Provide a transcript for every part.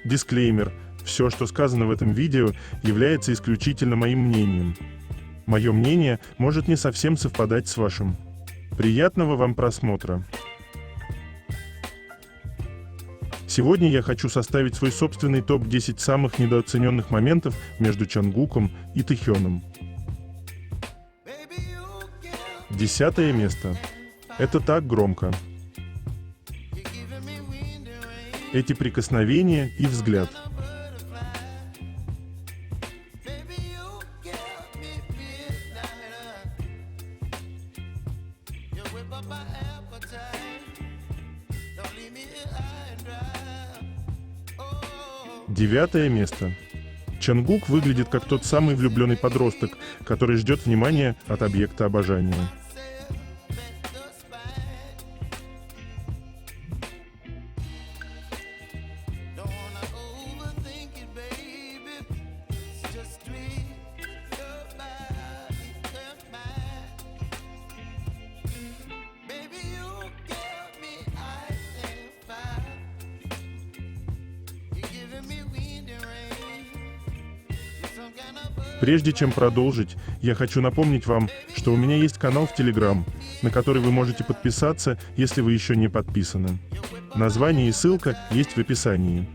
Дисклеймер. Все, что сказано в этом видео, является исключительно моим мнением. Мое мнение может не совсем совпадать с вашим. Приятного вам просмотра. Сегодня я хочу составить свой собственный топ-10 самых недооцененных моментов между Чонгуком и Тэхёном. 10 место. Это так громко. Эти прикосновения и взгляд. Девятое место. Чонгук выглядит как тот самый влюбленный подросток, который ждет внимания от объекта обожания. Прежде чем продолжить, я хочу напомнить вам, что у меня есть канал в Telegram, на который вы можете подписаться, если вы еще не подписаны. Название и ссылка есть в описании.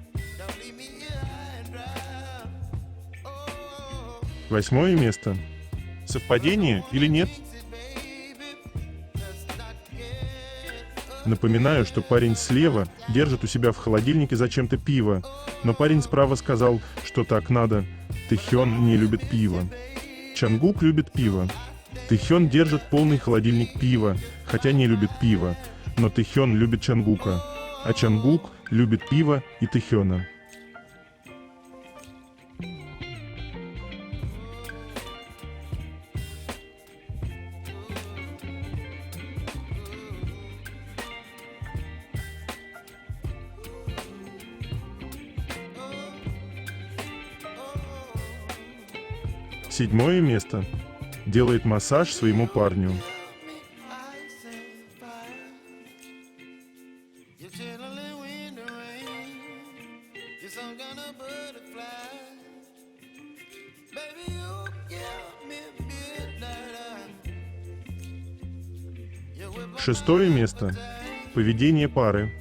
8 место. Совпадение или нет? Напоминаю, что парень слева держит у себя в холодильнике зачем-то пиво, но парень справа сказал, что так надо. Тэхён не любит пиво. Чонгук любит пиво. Тэхён держит полный холодильник пива, хотя не любит пиво, но Тэхён любит Чонгука, а Чонгук любит пиво и Тэхёна. Седьмое место. Делает массаж своему парню. Шестое место. Поведение пары.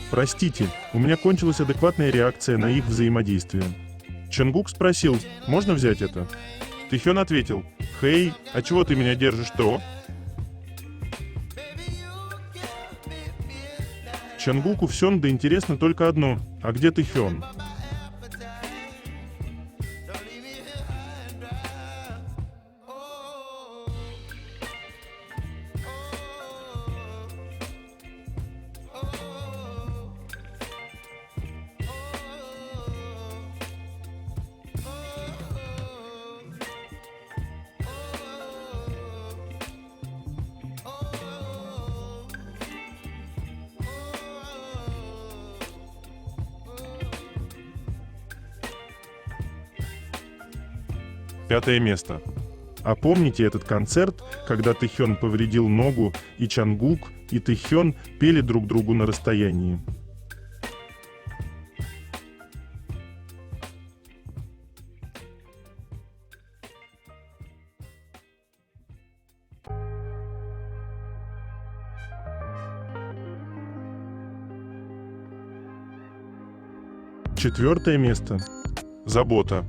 Простите, у меня кончилась адекватная реакция на их взаимодействие. Чонгук спросил, можно взять это? Тэхён ответил, «Хей, а чего ты меня держишь, то?» Чонгуку в Сёнда интересно только одно, а где Тэхён? Пятое место. А помните этот концерт, когда Тэхён повредил ногу, и Чонгук, и Тэхён пели друг другу на расстоянии? Четвертое место. Забота.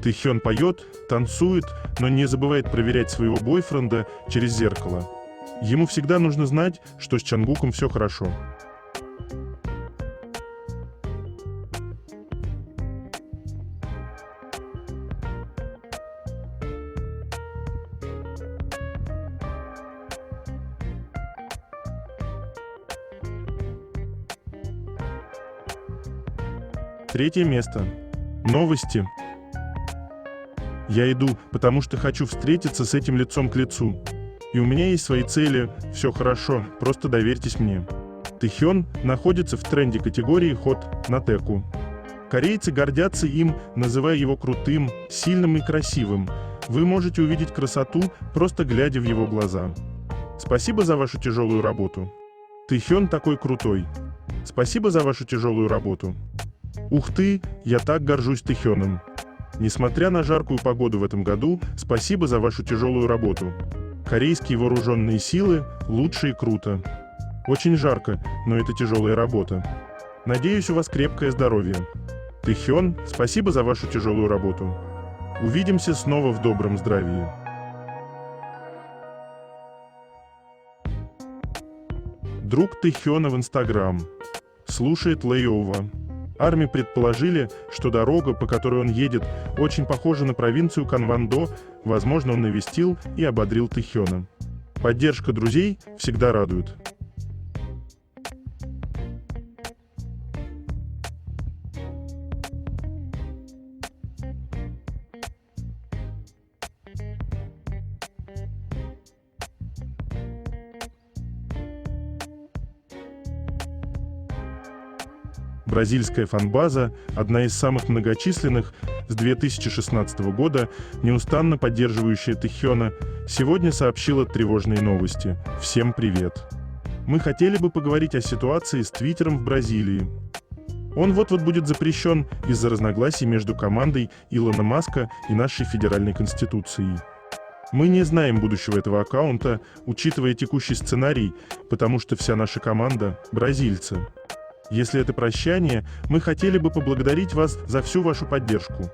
Тэхён поет, танцует, но не забывает проверять своего бойфренда через зеркало. Ему всегда нужно знать, что с Чонгуком все хорошо. Третье место. Новости. Я иду, потому что хочу встретиться с этим лицом к лицу. И у меня есть свои цели, все хорошо, просто доверьтесь мне. Тэхён находится в тренде категории Hot на Теку. Корейцы гордятся им, называя его крутым, сильным и красивым. Вы можете увидеть красоту, просто глядя в его глаза. Спасибо за вашу тяжелую работу. Тэхён такой крутой. Спасибо за вашу тяжелую работу. Ух ты, я так горжусь Тэхёном. Несмотря на жаркую погоду в этом году, спасибо за вашу тяжелую работу. Корейские вооруженные силы лучше и круто. Очень жарко, но это тяжелая работа. Надеюсь, у вас крепкое здоровье. Тэхён, спасибо за вашу тяжелую работу. Увидимся снова в добром здравии. Друг Тэхёна в Инстаграм. Слушает Лейова. Армии предположили, что дорога, по которой он едет, очень похожа на провинцию Канвандо, возможно, он навестил и ободрил Тэхёна. Поддержка друзей всегда радует. Бразильская фан-база, одна из самых многочисленных с 2016 года, неустанно поддерживающая Тэхёна, сегодня сообщила тревожные новости. Всем привет! Мы хотели бы поговорить о ситуации с Твиттером в Бразилии. Он вот-вот будет запрещен из-за разногласий между командой Илона Маска и нашей федеральной конституцией. Мы не знаем будущего этого аккаунта, учитывая текущий сценарий, потому что вся наша команда – бразильцы. Если это прощание, мы хотели бы поблагодарить вас за всю вашу поддержку.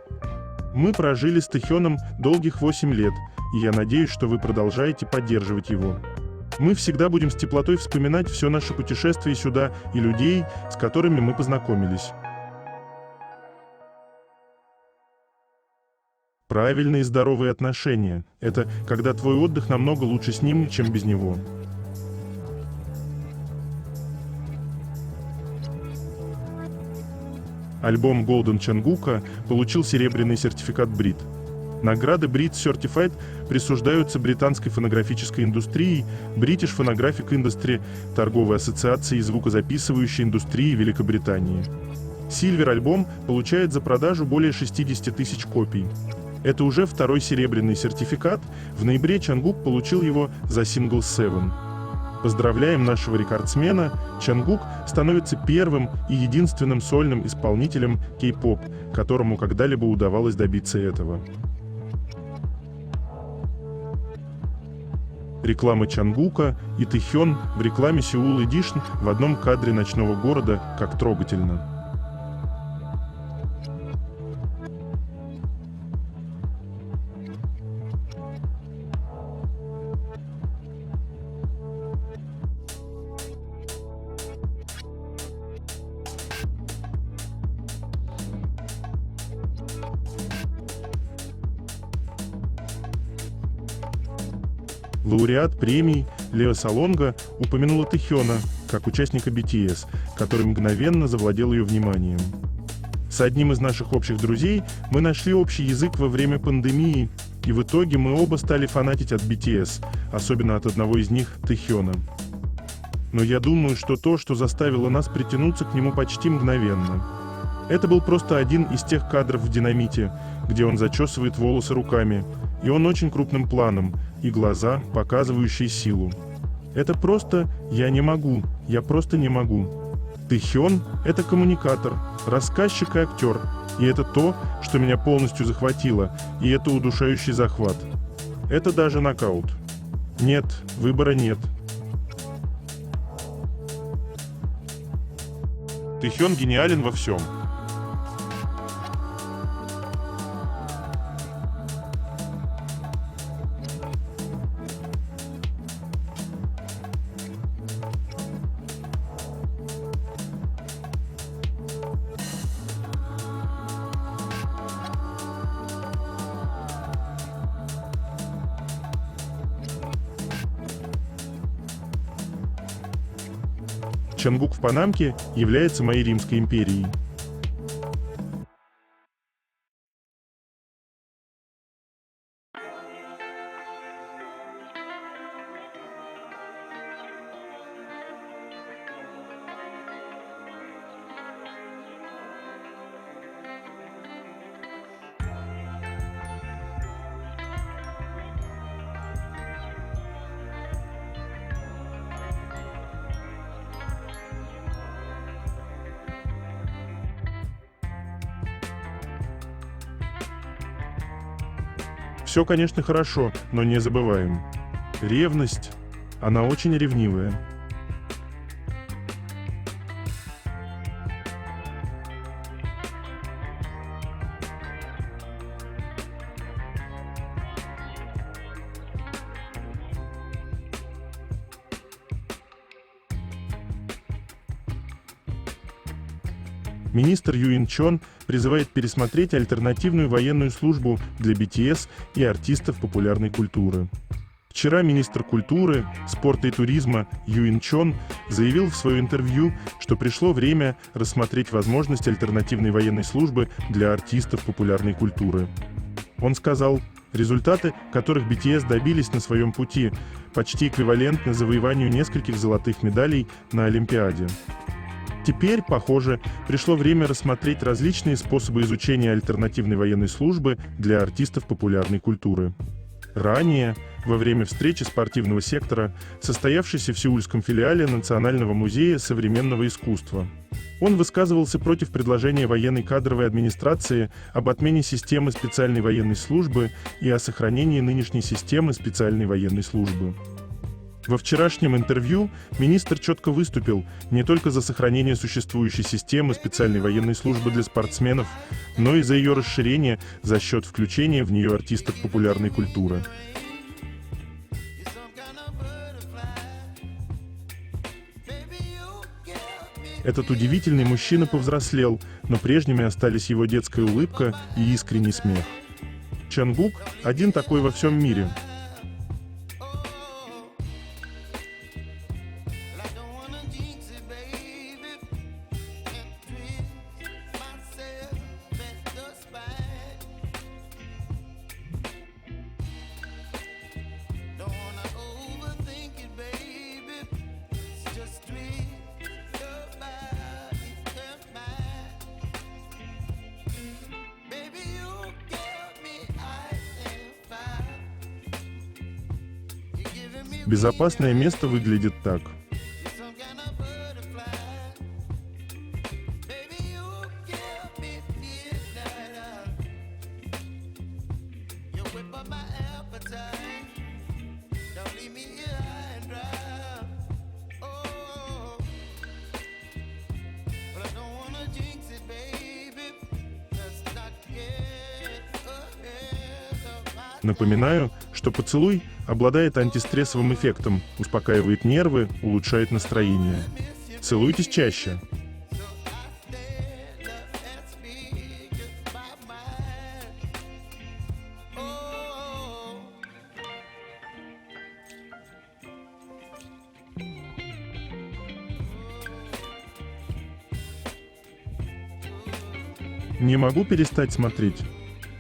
Мы прожили с Тэхёном долгих 8 лет, и я надеюсь, что вы продолжаете поддерживать его. Мы всегда будем с теплотой вспоминать все наше путешествие сюда и людей, с которыми мы познакомились. Правильные и здоровые отношения – это когда твой отдых намного лучше с ним, чем без него. Альбом Golden Чангука получил серебряный сертификат BRIT. Награды BRIT Certified присуждаются британской фонографической индустрией British Phonographic Industry, торговой ассоциацией звукозаписывающей индустрии Великобритании. Silver альбом получает за продажу более 60 тысяч копий. Это уже второй серебряный сертификат, в ноябре Чангук получил его за сингл Seven. Поздравляем нашего рекордсмена, Чангук становится первым и единственным сольным исполнителем кей-поп, которому когда-либо удавалось добиться этого. Реклама Чангука и Тэхён в рекламе Seoul Edition в одном кадре ночного города, как трогательно. Лауреат премий Лео Салонга упомянула Тэхёна как участника BTS, который мгновенно завладел ее вниманием. С одним из наших общих друзей мы нашли общий язык во время пандемии, и в итоге мы оба стали фанатить от BTS, особенно от одного из них, Тэхёна. Но я думаю, что то, что заставило нас притянуться к нему почти мгновенно. Это был просто один из тех кадров в «Динамите», где он зачесывает волосы руками, и он очень крупным планом, и глаза, показывающие силу. Это просто «я не могу, я просто не могу». Тэхён – это коммуникатор, рассказчик и актер, и это то, что меня полностью захватило, и это удушающий захват. Это даже нокаут. Нет, выбора нет. Тэхён гениален во всем. Чангук в Панамке является моей Римской империей. Все, конечно, хорошо, но не забываем. Ревность, она очень ревнивая. Министр Юин Чон призывает пересмотреть альтернативную военную службу для BTS и артистов популярной культуры. Вчера министр культуры, спорта и туризма Юин Чон заявил в своем интервью, что пришло время рассмотреть возможность альтернативной военной службы для артистов популярной культуры. Он сказал, результаты, которых BTS добились на своем пути, почти эквивалентны завоеванию нескольких золотых медалей на Олимпиаде. Теперь, похоже, пришло время рассмотреть различные способы изучения альтернативной военной службы для артистов популярной культуры. Ранее, во время встречи спортивного сектора, состоявшейся в сеульском филиале Национального музея современного искусства, он высказывался против предложения военной кадровой администрации об отмене системы специальной военной службы и о сохранении нынешней системы специальной военной службы. Во вчерашнем интервью министр четко выступил не только за сохранение существующей системы специальной военной службы для спортсменов, но и за ее расширение за счет включения в нее артистов популярной культуры. Этот удивительный мужчина повзрослел, но прежними остались его детская улыбка и искренний смех. Чангук – один такой во всем мире. Безопасное место выглядит так. Напоминаю, что поцелуй обладает антистрессовым эффектом, успокаивает нервы, улучшает настроение. Целуйтесь чаще. Не могу перестать смотреть.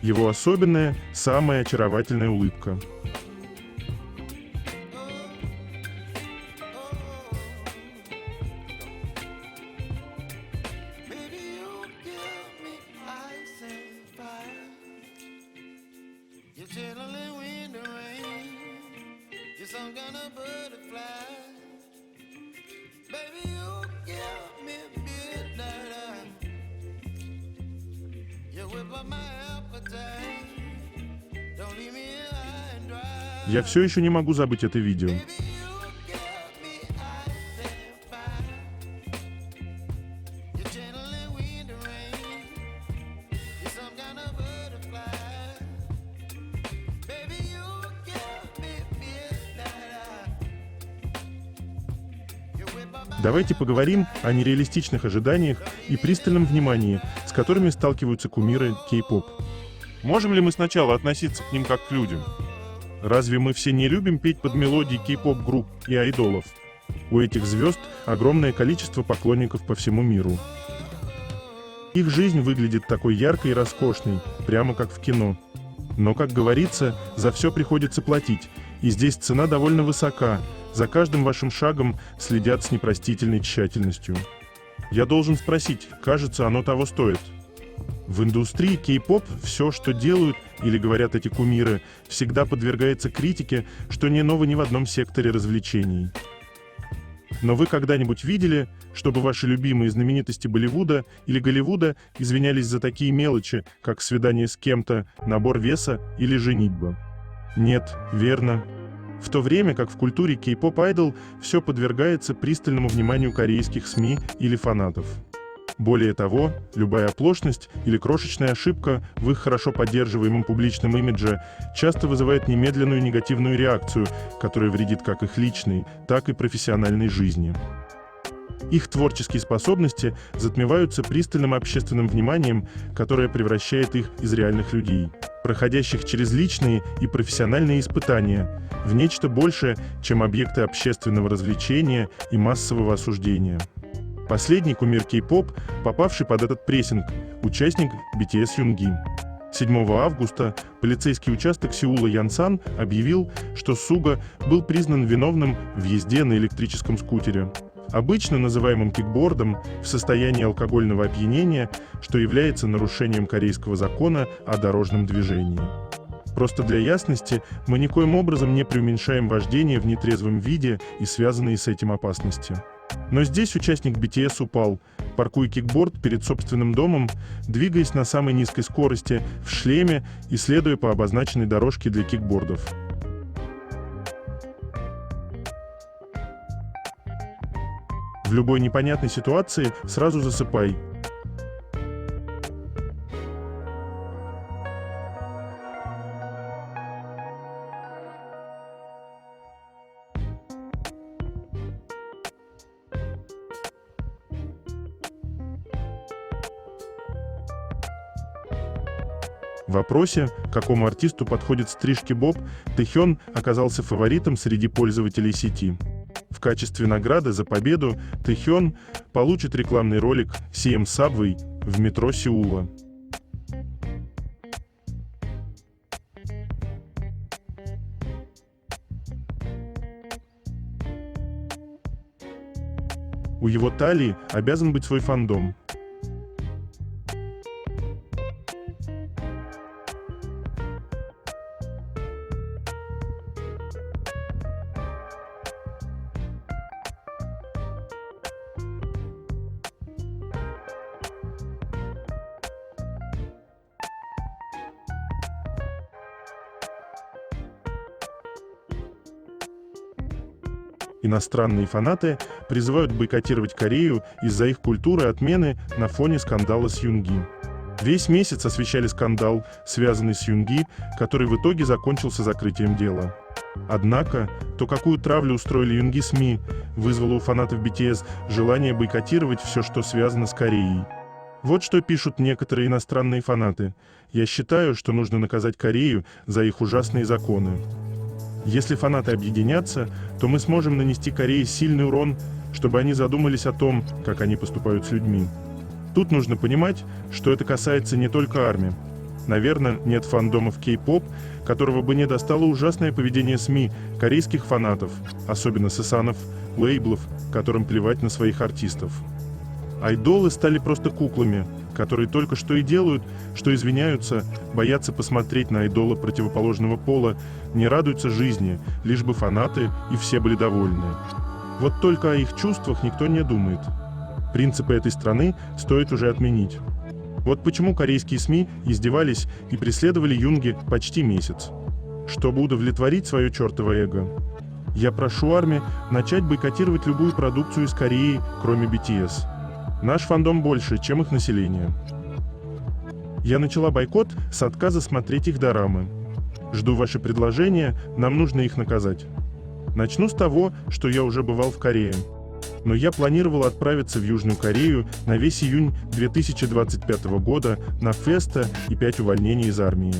Его особенная, самая очаровательная улыбка. Я все еще не могу забыть это видео. Давайте поговорим о нереалистичных ожиданиях и пристальном внимании, с которыми сталкиваются кумиры кей-поп. Можем ли мы сначала относиться к ним как к людям? Разве мы все не любим петь под мелодии кей-поп-групп и айдолов? У этих звезд огромное количество поклонников по всему миру. Их жизнь выглядит такой яркой и роскошной, прямо как в кино. Но, как говорится, за все приходится платить, и здесь цена довольно высока. За каждым вашим шагом следят с непростительной тщательностью. Я должен спросить, кажется, оно того стоит? В индустрии кей-поп все, что делают или говорят эти кумиры, всегда подвергается критике, что не ново ни в одном секторе развлечений. Но вы когда-нибудь видели, чтобы ваши любимые знаменитости Болливуда или Голливуда извинялись за такие мелочи, как свидание с кем-то, набор веса или женитьба? Нет, верно. В то время как в культуре кей-поп айдол все подвергается пристальному вниманию корейских СМИ или фанатов. Более того, любая оплошность или крошечная ошибка в их хорошо поддерживаемом публичном имидже часто вызывает немедленную негативную реакцию, которая вредит как их личной, так и профессиональной жизни. Их творческие способности затмеваются пристальным общественным вниманием, которое превращает их из реальных людей, проходящих через личные и профессиональные испытания, в нечто большее, чем объекты общественного развлечения и массового осуждения. Последний кумир кей-поп, попавший под этот прессинг, участник BTS Юнги. 7 августа полицейский участок Сеула Янсан объявил, что Суга был признан виновным в езде на электрическом скутере, обычно называемым кикбордом, в состоянии алкогольного опьянения, что является нарушением корейского закона о дорожном движении. Просто для ясности, мы никоим образом не преуменьшаем вождение в нетрезвом виде и связанные с этим опасности. Но здесь участник BTS упал, паркуя кикборд перед собственным домом, двигаясь на самой низкой скорости, в шлеме и следуя по обозначенной дорожке для кикбордов. В любой непонятной ситуации сразу засыпай. В вопросе, какому артисту подходит стрижки боб, Тэхён оказался фаворитом среди пользователей сети. В качестве награды за победу Тэхён получит рекламный ролик CM Subway в метро Сеула. У его талии обязан быть свой фандом. Иностранные фанаты призывают бойкотировать Корею из-за их культуры отмены на фоне скандала с Юнги. Весь месяц освещали скандал, связанный с Юнги, который в итоге закончился закрытием дела. Однако, то, какую травлю устроили Юнги СМИ, вызвало у фанатов BTS желание бойкотировать все, что связано с Кореей. Вот что пишут некоторые иностранные фанаты. «Я считаю, что нужно наказать Корею за их ужасные законы. Если фанаты объединятся, то мы сможем нанести Корее сильный урон, чтобы они задумались о том, как они поступают с людьми». Тут нужно понимать, что это касается не только армии. Наверное, нет фандомов кей-поп, которого бы не достало ужасное поведение СМИ, корейских фанатов, особенно сэсанов, лейблов, которым плевать на своих артистов. Айдолы стали просто куклами, которые только что и делают, что извиняются, боятся посмотреть на айдола противоположного пола, не радуются жизни, лишь бы фанаты и все были довольны. Вот только о их чувствах никто не думает. Принципы этой страны стоит уже отменить. Вот почему корейские СМИ издевались и преследовали Юнги почти месяц. Чтобы удовлетворить свое чертово эго. Я прошу армию начать бойкотировать любую продукцию из Кореи, кроме BTS. Наш фандом больше, чем их население. Я начала бойкот с отказа смотреть их дорамы. Жду ваши предложения, нам нужно их наказать. Начну с того, что я уже бывал в Корее. Но я планировал отправиться в Южную Корею на весь июнь 2025 года на феста и 5 увольнений из армии.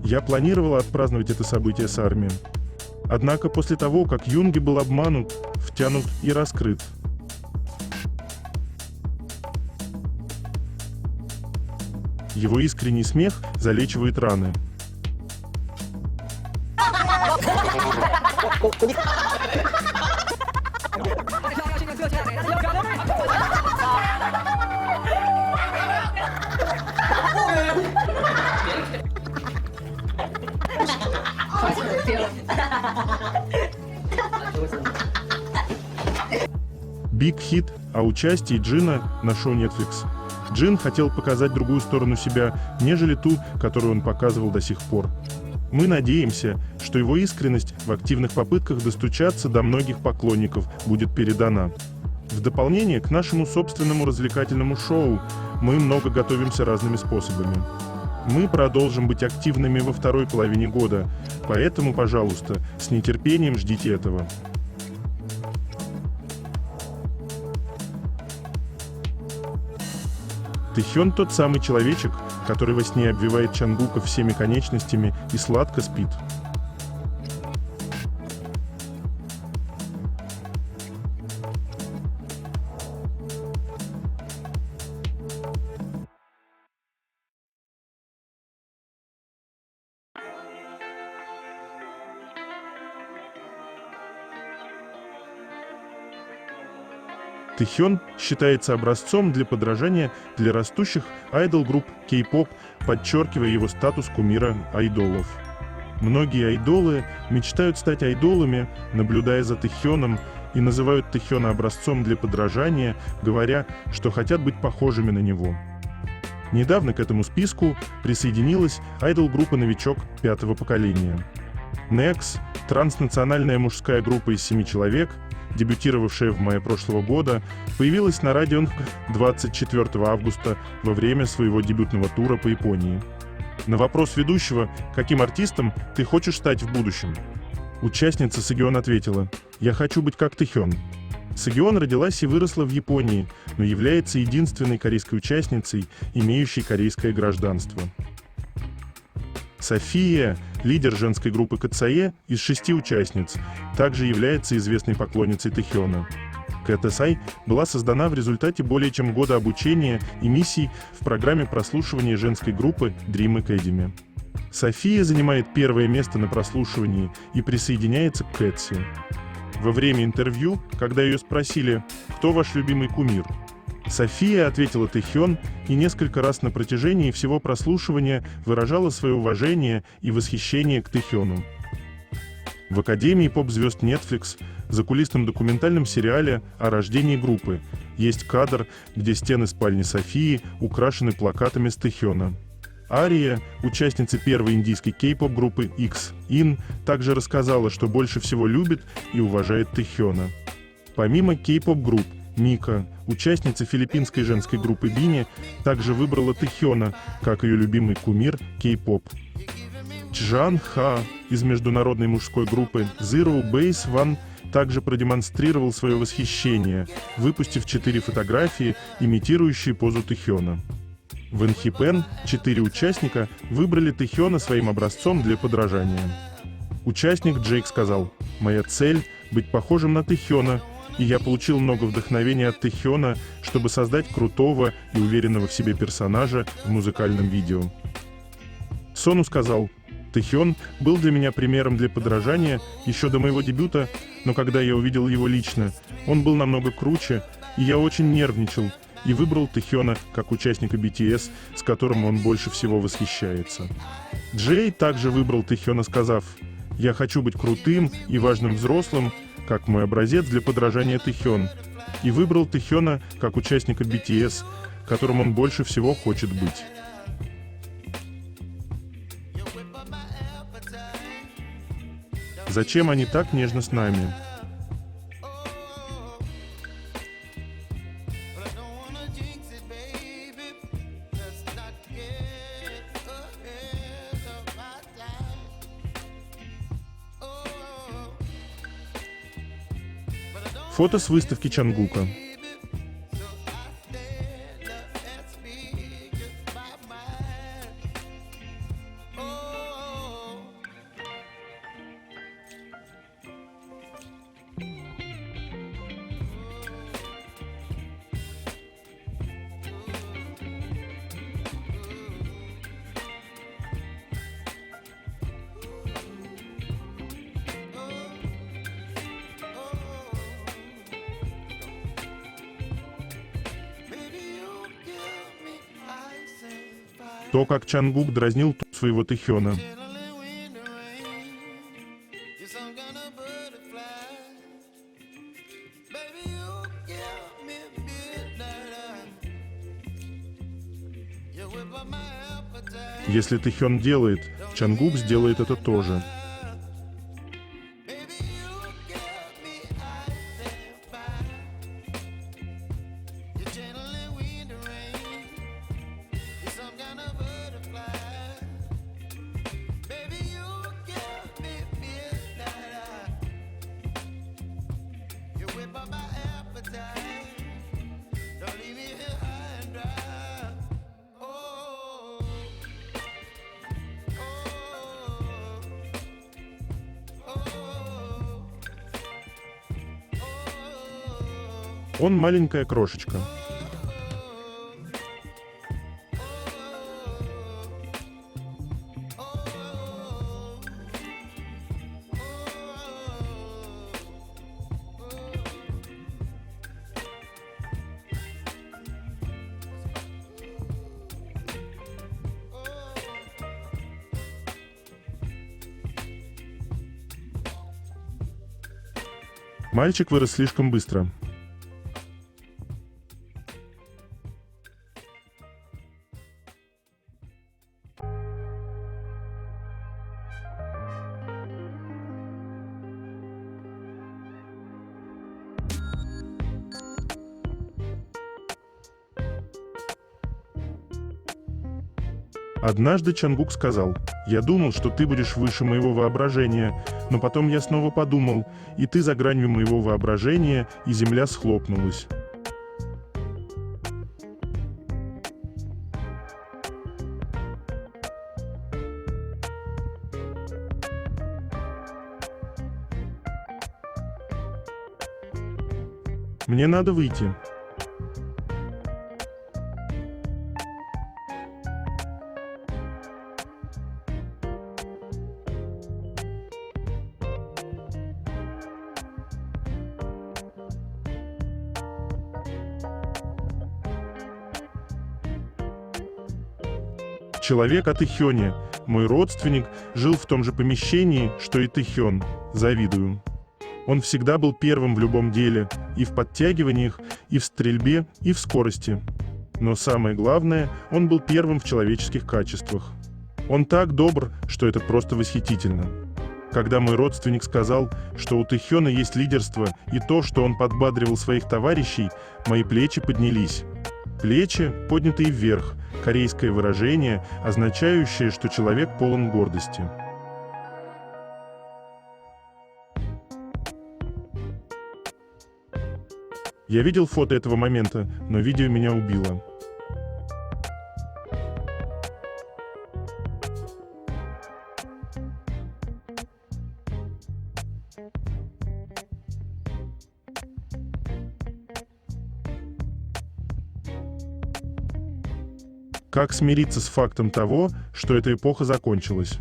Я планировал отпраздновать это событие с армией. Однако после того, как Юнги был обманут, втянут и раскрыт, его искренний смех залечивает раны. Big Hit о участии Джина на шоу Netflix. Джин хотел показать другую сторону себя, нежели ту, которую он показывал до сих пор. Мы надеемся, что его искренность в активных попытках достучаться до многих поклонников будет передана. В дополнение к нашему собственному развлекательному шоу мы много готовимся разными способами. Мы продолжим быть активными во второй половине года, поэтому, пожалуйста, с нетерпением ждите этого. Тэхён тот самый человечек, который во сне обвивает Чангука всеми конечностями и сладко спит. Тэхён считается образцом для подражания для растущих айдол-групп кей-поп, подчеркивая его статус кумира айдолов. Многие айдолы мечтают стать айдолами, наблюдая за Тэхёном, и называют Тэхёна образцом для подражания, говоря, что хотят быть похожими на него. Недавно к этому списку присоединилась айдол-группа «Новичок» 5-го поколения. Next – транснациональная мужская группа из 7 человек, дебютировавшая в мае прошлого года, появилась на радио 24 августа во время своего дебютного тура по Японии. На вопрос ведущего, каким артистом ты хочешь стать в будущем, участница Сэгион ответила: «Я хочу быть как Тэхён». Сэгион родилась и выросла в Японии, но является единственной корейской участницей, имеющей корейское гражданство. София, лидер женской группы КЦАЕ из 6 участниц, также является известной поклонницей Тэхёна. КТСАЙ была создана в результате более чем года обучения и миссий в программе прослушивания женской группы Dream Academy. София занимает первое место на прослушивании и присоединяется к Кэтси. Во время интервью, когда ее спросили «Кто ваш любимый кумир?», София ответила Тэхён и несколько раз на протяжении всего прослушивания выражала свое уважение и восхищение к Тэхёну. В Академии поп-звезд Netflix, закулисном документальном сериале о рождении группы, есть кадр, где стены спальни Софии украшены плакатами с Тэхёна. Ария, участница первой индийской кей-поп группы X-In, также рассказала, что больше всего любит и уважает Тэхёна. Помимо кей-поп групп, Мика, участница филиппинской женской группы Бини, также выбрала Тэхёна как ее любимый кумир кей-поп. Чжан Ха из международной мужской группы Zero Base One также продемонстрировал свое восхищение, выпустив 4 фотографии, имитирующие позу Тэхёна. В Энхипен 4 участника выбрали Тэхёна своим образцом для подражания. Участник Джейк сказал: «Моя цель — быть похожим на Тэхёна, и я получил много вдохновения от Тэхёна, чтобы создать крутого и уверенного в себе персонажа в музыкальном видео». Сону сказал: «Тэхён был для меня примером для подражания еще до моего дебюта, но когда я увидел его лично, он был намного круче, и я очень нервничал, и выбрал Тэхёна как участника BTS, с которым он больше всего восхищается». Джей также выбрал Тэхёна, сказав: «Я хочу быть крутым и важным взрослым, как мой образец для подражания Тэхён», и выбрал Тэхёна как участника BTS, которым он больше всего хочет быть. Зачем они так нежно с нами? Фото с выставки Чангука. То, как Чангук дразнил своего Тэхёна. Если Тэхён делает, Чангук сделает это тоже. Он маленькая крошечка. Мальчик вырос слишком быстро. Однажды Чангук сказал: «Я думал, что ты будешь выше моего воображения, но потом я снова подумал, и ты за гранью моего воображения, и земля схлопнулась». Мне надо выйти. Человек о Тэхёне, мой родственник, жил в том же помещении, что и Тэхён. Завидую. Он всегда был первым в любом деле, и в подтягиваниях, и в стрельбе, и в скорости. Но самое главное, он был первым в человеческих качествах. Он так добр, что это просто восхитительно. Когда мой родственник сказал, что у Тэхёна есть лидерство и то, что он подбадривал своих товарищей, мои плечи поднялись. Плечи, поднятые вверх, корейское выражение, означающее, что человек полон гордости. Я видел фото этого момента, но видео меня убило. Как смириться с фактом того, что эта эпоха закончилась?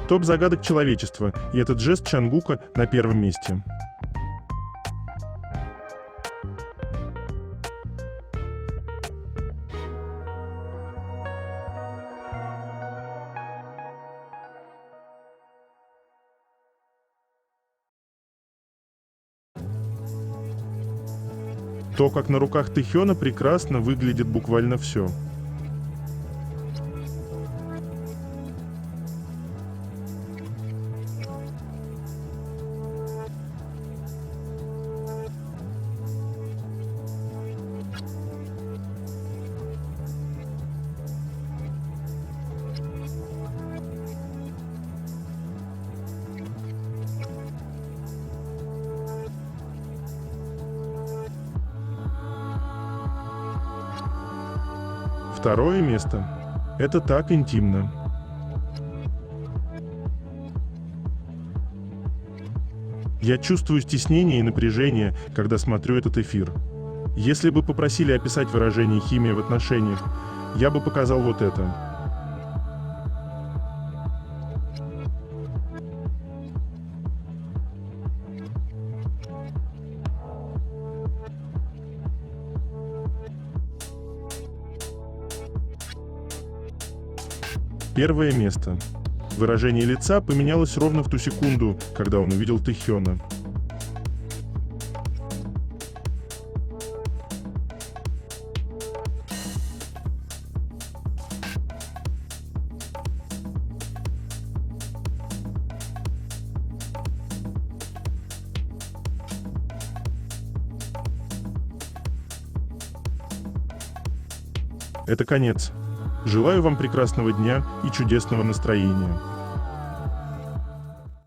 Топ загадок человечества, и этот жест Чангука на первом месте. То, как на руках Тэхёна прекрасно выглядит буквально все. Второе место. Это так интимно. Я чувствую стеснение и напряжение, когда смотрю этот эфир. Если бы попросили описать выражение «химия в отношениях», я бы показал вот это. Первое место. Выражение лица поменялось ровно в ту секунду, когда он увидел Тэхёна. Это конец. Желаю вам прекрасного дня и чудесного настроения.